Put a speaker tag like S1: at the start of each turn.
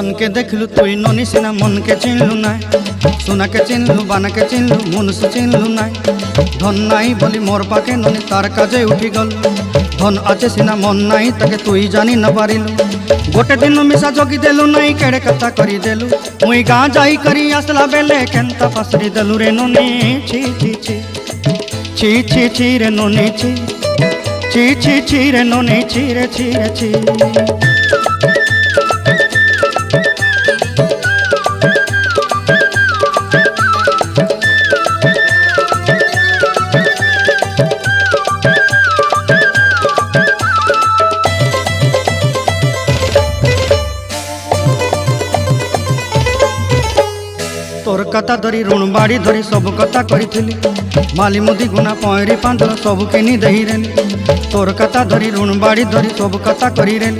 S1: सन के देखलू तुई ननी सिना मन के चिन्हलू ना सोना के चिन्हलू बाना के चिन्हलू मनुष्य चिन्हलू ना धन नाई बोली मोर पाके ननी तार काजे उठी गल धन आचे सिना मन नाई ताके तुई जानी न पारिलु गोटे दिन मिसा जगी देलु नाई केड़े कथा करी देलु मुई गाँ जाई करी आसला बेले केंता पासरी देलु रे ननी छी छी छी छी छी छी रे ननी छी छी छी छी रे ननी छी रे छी रे छी। तोर कथा धरी ऋण बाड़ी धरी सब कथा करी माली मुदी गुना पहरी पांदल सब किनी दही रेली तोर कथा धरी ऋण बाड़ी धरी सब कथा करी रेली